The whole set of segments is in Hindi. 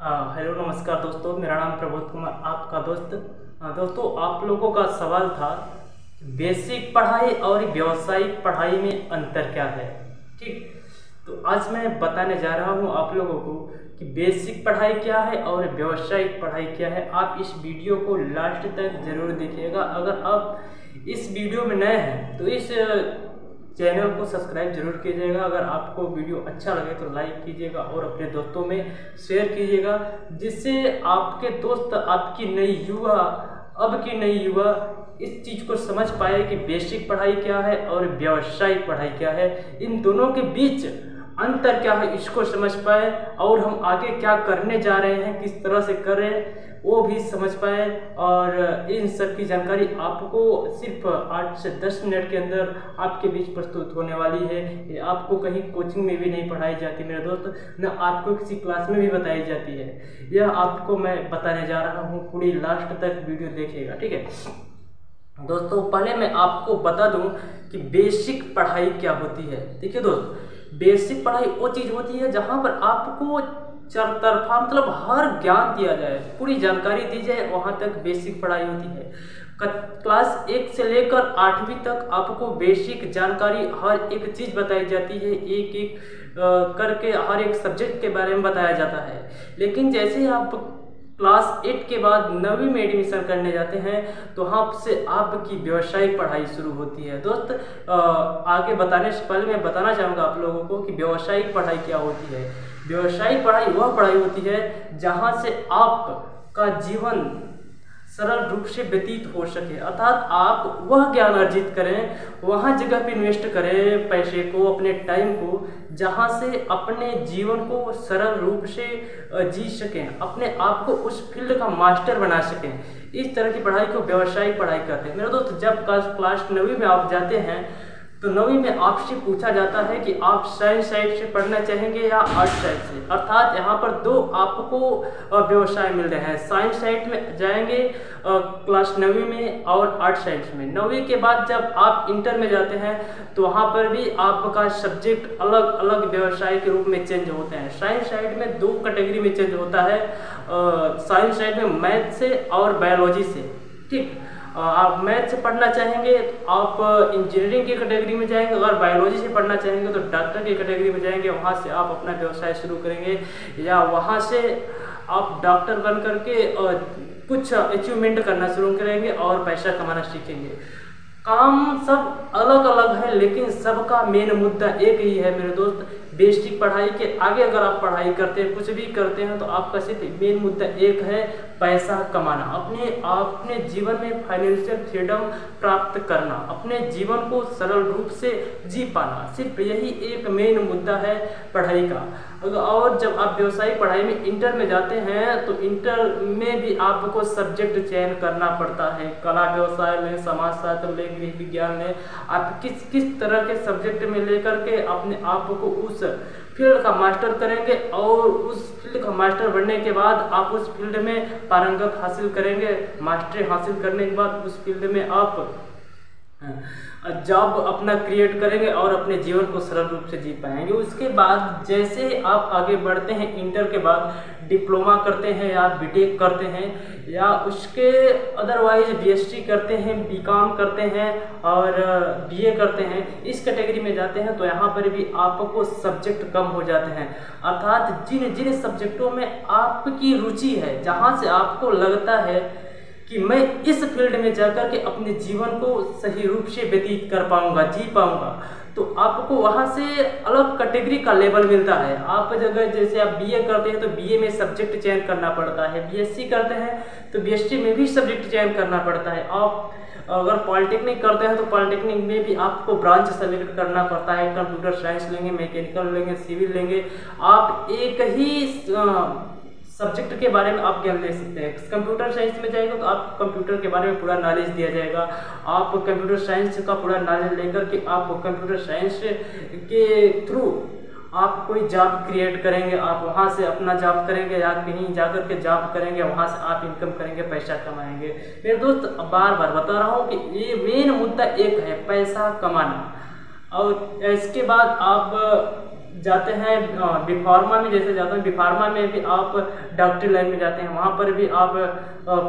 हेलो नमस्कार दोस्तों, मेरा नाम प्रबोध कुमार, आपका दोस्त। दोस्तों, आप लोगों का सवाल था बेसिक पढ़ाई और व्यावसायिक पढ़ाई में अंतर क्या है। ठीक, तो आज मैं बताने जा रहा हूं आप लोगों को कि बेसिक पढ़ाई क्या है और व्यावसायिक पढ़ाई क्या है। आप इस वीडियो को लास्ट तक जरूर देखिएगा। अगर आप इस वीडियो में नए हैं तो इस चैनल को सब्सक्राइब जरूर कीजिएगा। अगर आपको वीडियो अच्छा लगे तो लाइक कीजिएगा और अपने दोस्तों में शेयर कीजिएगा, जिससे आपके दोस्त, आपकी नई युवा, अब की नई युवा इस चीज़ को समझ पाए कि बेसिक पढ़ाई क्या है और व्यावसायिक पढ़ाई क्या है, इन दोनों के बीच अंतर क्या है इसको समझ पाए, और हम आगे क्या करने जा रहे हैं, किस तरह से कर रहे हैं वो भी समझ पाए। और इन सब की जानकारी आपको सिर्फ 8 से 10 मिनट के अंदर आपके बीच प्रस्तुत होने वाली है। ये आपको कहीं कोचिंग में भी नहीं पढ़ाई जाती मेरे दोस्त, न आपको किसी क्लास में भी बताई जाती है। यह आपको मैं बताने जा रहा हूँ, पूरी लास्ट तक वीडियो देखिएगा। ठीक है दोस्तों, पहले मैं आपको बता दूं कि बेसिक पढ़ाई क्या होती है। देखिए दोस्त, बेसिक पढ़ाई वो चीज़ होती है जहाँ पर आपको चरतरफा मतलब हर ज्ञान दिया जाए, पूरी जानकारी दी जाए, वहाँ तक बेसिक पढ़ाई होती है। क्लास 1 से लेकर 8वीं तक आपको बेसिक जानकारी हर एक चीज़ बताई जाती है, एक एक करके हर एक सब्जेक्ट के बारे में बताया जाता है। लेकिन जैसे आप क्लास 8 के बाद 9वीं में एडमिशन करने जाते हैं तो वहाँ से आपकी व्यावसायिक पढ़ाई शुरू होती है। दोस्त, आगे बताने से पहले मैं बताना चाहूँगा आप लोगों को कि व्यावसायिक पढ़ाई क्या होती है। व्यावसायिक पढ़ाई वह पढ़ाई होती है जहाँ से आपका जीवन सरल रूप से व्यतीत हो सके, अर्थात आप वह ज्ञान अर्जित करें, वहाँ जगह पे इन्वेस्ट करें पैसे को, अपने टाइम को, जहाँ से अपने जीवन को सरल रूप से जी सकें, अपने आप को उस फील्ड का मास्टर बना सकें। इस तरह की पढ़ाई को व्यावसायिक पढ़ाई कहते हैं। मेरे दोस्त, जब क्लास 9वीं में आप जाते हैं तो 9वीं में आपसे पूछा जाता है कि आप साइंस साइड से पढ़ना चाहेंगे या आर्ट साइड से, अर्थात यहाँ पर दो आपको व्यवसाय मिल रहे हैं। साइंस साइड में जाएंगे क्लास 9वीं में और आर्ट साइड में। 9वीं के बाद जब आप इंटर में जाते हैं तो वहाँ पर भी आपका सब्जेक्ट अलग अलग व्यवसाय के रूप में चेंज होते हैं। साइंस साइड में 2 कैटेगरी में चेंज होता है, साइंस साइड में मैथ से और बायोलॉजी से। ठीक, आप मैथ से पढ़ना चाहेंगे तो आप इंजीनियरिंग की कैटेगरी में जाएंगे, अगर बायोलॉजी से पढ़ना चाहेंगे तो डॉक्टर की कैटेगरी में जाएंगे, वहाँ से आप अपना व्यवसाय शुरू करेंगे, या वहाँ से आप डॉक्टर बन करके कुछ अचीवमेंट करना शुरू करेंगे और पैसा कमाना सीखेंगे। काम सब अलग अलग है लेकिन सबका मेन मुद्दा एक ही है मेरे दोस्त। बेसिक पढ़ाई के आगे अगर आप पढ़ाई करते हैं, कुछ भी करते हैं, तो आपका सिर्फ मेन मुद्दा एक है, पैसा कमाना, अपने जीवन में फाइनेंशियल फ्रीडम प्राप्त करना, अपने जीवन को सरल रूप से जी पाना, सिर्फ यही एक मेन मुद्दा है पढ़ाई का। और जब आप व्यावसायिक पढ़ाई में इंटर में जाते हैं तो इंटर में भी आपको सब्जेक्ट चयन करना पड़ता है। कला व्यवसाय में, समाजशास्त्र में, गृह विज्ञान में, आप किस तरह के सब्जेक्ट में लेकर के अपने आप को उस फील्ड का मास्टर करेंगे, और उस फील्ड का मास्टर बनने के बाद आप उस फील्ड में पारंगत हासिल करेंगे। मास्टरी हासिल करने के बाद उस फील्ड में आप जॉब अपना क्रिएट करेंगे और अपने जीवन को सरल रूप से जी पाएंगे। उसके बाद जैसे आप आगे बढ़ते हैं, इंटर के बाद डिप्लोमा करते हैं या बीटेक करते हैं या उसके अदरवाइज बीएससी करते हैं, बीकॉम करते हैं और बीए करते हैं, इस कैटेगरी में जाते हैं तो यहाँ पर भी आपको सब्जेक्ट कम हो जाते हैं। अर्थात जिन जिन सब्जेक्टों में आपकी रुचि है, जहाँ से आपको लगता है कि मैं इस फील्ड में जाकर के अपने जीवन को सही रूप से व्यतीत कर पाऊंगा, जी पाऊंगा, तो आपको वहाँ से अलग कैटेगरी का लेवल मिलता है। आप अगर जैसे आप बीए करते हैं तो बीए में सब्जेक्ट चयन करना पड़ता है, बीएससी करते हैं तो बीएससी में भी सब्जेक्ट चयन करना पड़ता है। आप अगर पॉलिटेक्निक करते हैं तो पॉलिटेक्निक में भी आपको ब्रांच सेलेक्ट करना पड़ता है, कंप्यूटर साइंस लेंगे, मैकेनिकल लेंगे, सिविल लेंगे। आप एक ही सब्जेक्ट के बारे में आप ज्ञान ले सकते हैं। कंप्यूटर साइंस में जाएगा तो आप कंप्यूटर के बारे में पूरा नॉलेज दिया जाएगा। आप कंप्यूटर साइंस का पूरा नॉलेज लेकर के आप कंप्यूटर साइंस के थ्रू आप कोई जॉब क्रिएट करेंगे, आप वहाँ से अपना जॉब करेंगे या कहीं जाकर के जॉब करेंगे, वहाँ से आप इनकम करेंगे, पैसा कमाएंगे। मेरे दोस्त, बार बार बता रहा हूँ कि ये मेन मुद्दा एक है, पैसा कमाना। और इसके बाद आप जाते हैं बी फार्मा में, जैसे जाते हैं बी फार्मा में भी आप डॉक्टरी लाइन में जाते हैं, वहाँ पर भी आप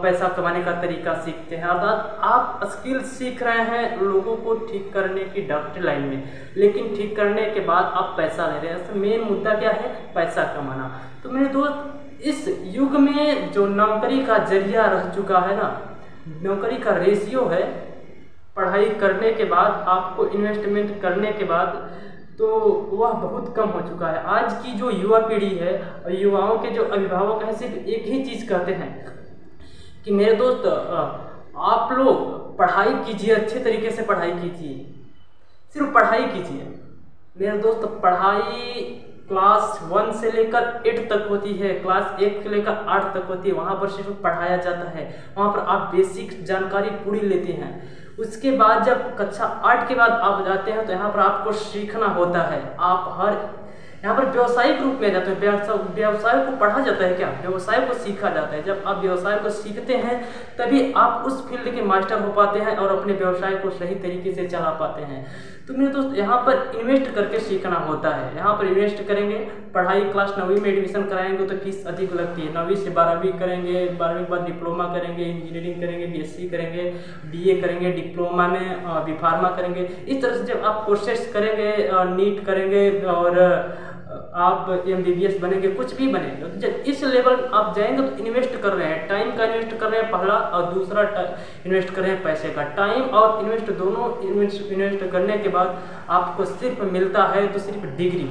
पैसा कमाने का तरीका सीखते हैं। अर्थात आप स्किल सीख रहे हैं लोगों को ठीक करने की डॉक्टरी लाइन में, लेकिन ठीक करने के बाद आप पैसा ले रहे हैं। तो मेन मुद्दा क्या है? पैसा कमाना। तो मेरे दोस्त, इस युग में जो नौकरी का जरिया रह चुका है ना, नौकरी का रेशियो है पढ़ाई करने के बाद आपको इन्वेस्टमेंट करने के बाद, तो वह बहुत कम हो चुका है। आज की जो युवा पीढ़ी है और युवाओं के जो अभिभावक हैं सिर्फ एक ही चीज़ कहते हैं कि मेरे दोस्त आप लोग पढ़ाई कीजिए, अच्छे तरीके से पढ़ाई कीजिए, सिर्फ पढ़ाई कीजिए। मेरे दोस्त, पढ़ाई क्लास 1 से लेकर 8 तक होती है, क्लास 1 से लेकर 8 तक होती है। वहाँ पर सिर्फ पढ़ाया जाता है, वहाँ पर आप बेसिक जानकारी पूरी लेते हैं। उसके बाद जब कक्षा 8 के बाद आप जाते हैं तो यहाँ पर आपको सीखना होता है। आप हर यहाँ पर व्यावसायिक रूप में जाते हैं। व्यवसाय को पढ़ा जाता है क्या? व्यवसाय को सीखा जाता है। जब आप व्यवसाय को सीखते हैं तभी आप उस फील्ड के मास्टर हो पाते हैं और अपने व्यवसाय को सही तरीके से चला पाते हैं। तो मेरे दोस्त, यहाँ पर इन्वेस्ट करके सीखना होता है। यहाँ पर इन्वेस्ट करेंगे, पढ़ाई क्लास 9वीं में एडमिशन कराएंगे तो फीस अधिक लगती है। 9वीं से 12वीं करेंगे, 12वीं के बाद डिप्लोमा करेंगे, इंजीनियरिंग करेंगे, बीएससी करेंगे, बीए करेंगे, डिप्लोमा में बी फार्मा करेंगे। इस तरह से जब आप प्रोसेस करेंगे, नीट करेंगे और आप MBBS बनेंगे, कुछ भी बनेंगे, तो जब इस लेवल आप जाएंगे तो इन्वेस्ट कर रहे हैं, टाइम का इन्वेस्ट कर रहे हैं पहला, और दूसरा इन्वेस्ट कर रहे हैं पैसे का। टाइम और इन्वेस्ट दोनों इन्वेस्ट करने के बाद आपको सिर्फ मिलता है तो सिर्फ डिग्री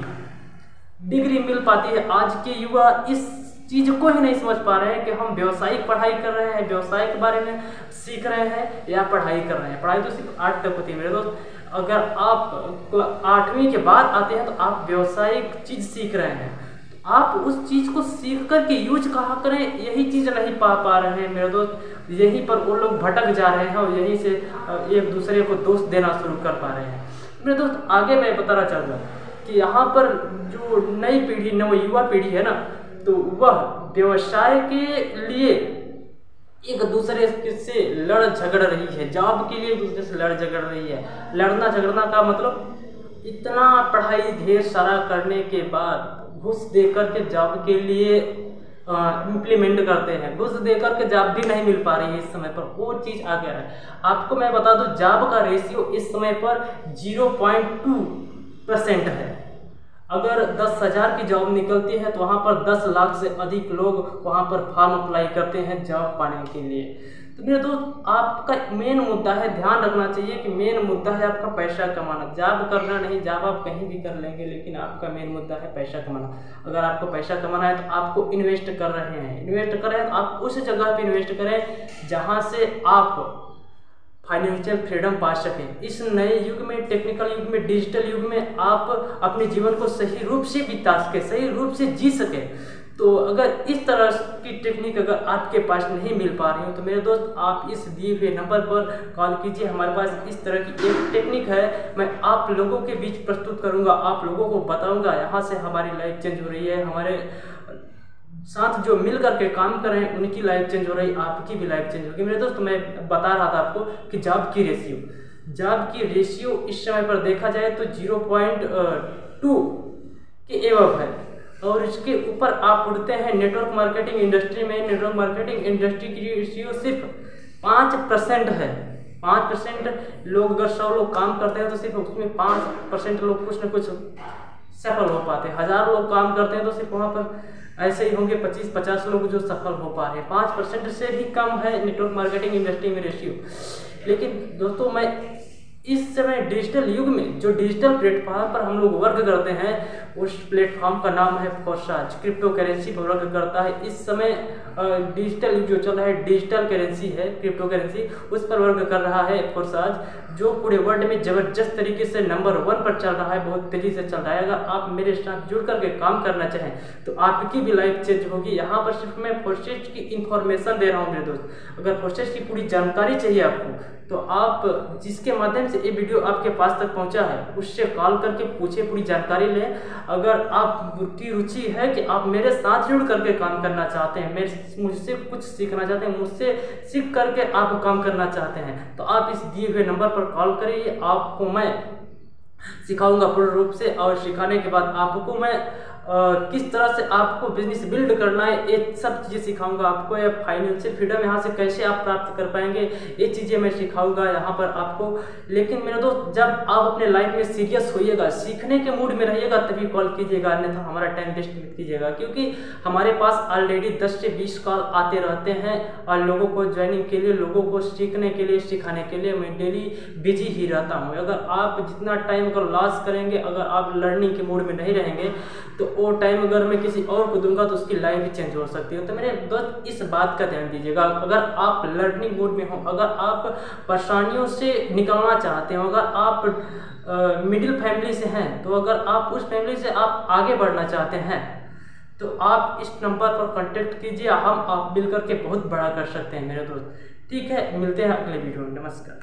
मिल पाती है। आज के युवा इस चीज़ को ही नहीं समझ पा रहे हैं कि हम व्यावसायिक पढ़ाई कर रहे हैं, व्यवसाय के बारे में सीख रहे हैं या पढ़ाई कर रहे हैं। पढ़ाई तो सिर्फ 8 तक होती है मेरे दोस्त। अगर आप 8वीं के बाद आते हैं तो आप व्यावसायिक चीज़ सीख रहे हैं, तो आप उस चीज़ को सीख कर के यूज कहाँ करें, यही चीज़ नहीं पा रहे हैं मेरे दोस्त। यहीं पर वो लोग भटक जा रहे हैं और यहीं से एक दूसरे को दोष देना शुरू कर पा रहे हैं मेरे दोस्त। आगे मैं बताना चाहूँगा कि यहाँ पर जो नई पीढ़ी, नव युवा पीढ़ी है ना, तो वह व्यवसाय के लिए एक दूसरे से लड़ झगड़ रही है, जॉब के लिए एक दूसरे से लड़ झगड़ रही है। लड़ना झगड़ना का मतलब इतना पढ़ाई ढेर सारा करने के बाद घूस देकर के जॉब के लिए इम्प्लीमेंट करते हैं। घूस देकर के जॉब भी नहीं मिल पा रही है इस समय पर, वो चीज़ आ गया है। आपको मैं बता दूं, जॉब का रेशियो इस समय पर 0.2% है। अगर 10,000 की जॉब निकलती है तो वहाँ पर 10 लाख से अधिक लोग वहाँ पर फॉर्म अप्लाई करते हैं जॉब पाने के लिए। तो मेरे दोस्त, आपका मेन मुद्दा है, ध्यान रखना चाहिए कि मेन मुद्दा है आपका पैसा कमाना, जॉब करना नहीं। जॉब आप कहीं भी कर लेंगे, लेकिन आपका मेन मुद्दा है पैसा कमाना। अगर आपको पैसा कमाना है तो आपको इन्वेस्ट कर रहे हैं, तो आप उस जगह पर इन्वेस्ट करें जहाँ से आप फाइनेंशियल फ्रीडम पा सकें। इस नए युग में, टेक्निकल युग में, डिजिटल युग में आप अपने जीवन को सही रूप से बिता सके, सही रूप से जी सके। तो अगर इस तरह की टेक्निक अगर आपके पास नहीं मिल पा रही हो तो मेरे दोस्त, आप इस दिए हुए नंबर पर कॉल कीजिए। हमारे पास इस तरह की एक टेक्निक है, मैं आप लोगों के बीच प्रस्तुत करूंगा, आप लोगों को बताऊंगा। यहाँ से हमारी लाइफ चेंज हो रही है, हमारे साथ जो मिल करके काम कर रहे हैं उनकी लाइफ चेंज हो रही, आपकी भी लाइफ चेंज होगी। मेरे दोस्त, मैं बता रहा था आपको कि जॉब की रेशियो इस समय पर देखा जाए तो 0.2 के एवब है, और इसके ऊपर आप उड़ते हैं नेटवर्क मार्केटिंग इंडस्ट्री में। नेटवर्क मार्केटिंग इंडस्ट्री की रेशियो सिर्फ 5% है। 5% लोग, अगर 100 लोग काम करते हैं तो सिर्फ उसमें 5% लोग कुछ न कुछ सफल हो पाते हैं। 1000 लोग काम करते हैं तो सिर्फ वहाँ पर ऐसे ही होंगे 25-50 लोग जो सफल हो पा रहे हैं। 5% से भी कम है नेटवर्क मार्केटिंग इंडस्ट्री में रेशियो। लेकिन दोस्तों, मैं इस समय डिजिटल युग में जो डिजिटल प्लेटफॉर्म पर हम लोग वर्क करते हैं, उस प्लेटफॉर्म का नाम है फोर्साज। क्रिप्टो करेंसी पर वर्क करता है। इस समय डिजिटल युग जो चल रहा है, डिजिटल करेंसी है, क्रिप्टो करेंसी, उस पर वर्क कर रहा है फोर्साज, जो पूरे वर्ल्ड में जबरदस्त तरीके से नंबर 1 पर चल रहा है, बहुत तेजी से चल रहा है। अगर आप मेरे साथ जुड़ करके काम करना चाहें तो आपकी भी लाइफ चेंज होगी। यहाँ पर सिर्फ मैं फोर्सेज की इंफॉर्मेशन दे रहा हूँ मेरे दोस्त। अगर फोर्सेज की पूरी जानकारी चाहिए आपको तो आप जिसके माध्यम से ये वीडियो आपके पास तक पहुंचा है उससे कॉल करके पूछे, पूरी जानकारी लें। अगर आपकी रुचि है कि आप मेरे साथ जुड़ करके काम करना चाहते हैं, मुझसे कुछ सीखना चाहते हैं, मुझसे सीख करके आप काम करना चाहते हैं, तो आप इस दिए हुए नंबर पर कॉल करिए। आपको मैं सिखाऊंगा पूर्ण रूप से। और सिखाने के बाद आपको मैं किस तरह से आपको बिजनेस बिल्ड करना है ये सब चीज़ें सिखाऊंगा आपको। या फाइनेंशियल फ्रीडम यहाँ से कैसे आप प्राप्त कर पाएंगे ये चीज़ें मैं सिखाऊंगा यहाँ पर आपको। लेकिन मेरे दोस्त, जब आप अपने लाइफ में सीरियस होइएगा, सीखने के मूड में रहिएगा, तभी कॉल कीजिएगा, अन्यथा हमारा टाइम वेस्ट मत कीजिएगा। क्योंकि हमारे पास ऑलरेडी 10 से 20 कॉल आते रहते हैं और लोगों को ज्वाइनिंग के लिए, लोगों को सीखने के लिए, सिखाने के लिए मैं डेली बिजी ही रहता हूँ। अगर आप जितना टाइम अगर लॉस करेंगे, अगर आप लर्निंग के मूड में नहीं रहेंगे, तो वो टाइम अगर मैं किसी और को दूंगा तो उसकी लाइफ भी चेंज हो सकती है। तो मेरे दोस्त इस बात का ध्यान दीजिएगा। अगर आप लर्निंग मूड में हो, अगर आप परेशानियों से निकलना चाहते हो, अगर आप मिडिल फैमिली से हैं, तो अगर आप उस फैमिली से आप आगे बढ़ना चाहते हैं, तो आप इस नंबर पर कांटेक्ट कीजिए। हम आप मिल करके बहुत बड़ा कर सकते हैं मेरे दोस्त। ठीक है, मिलते हैं अगले वीडियो में। नमस्कार।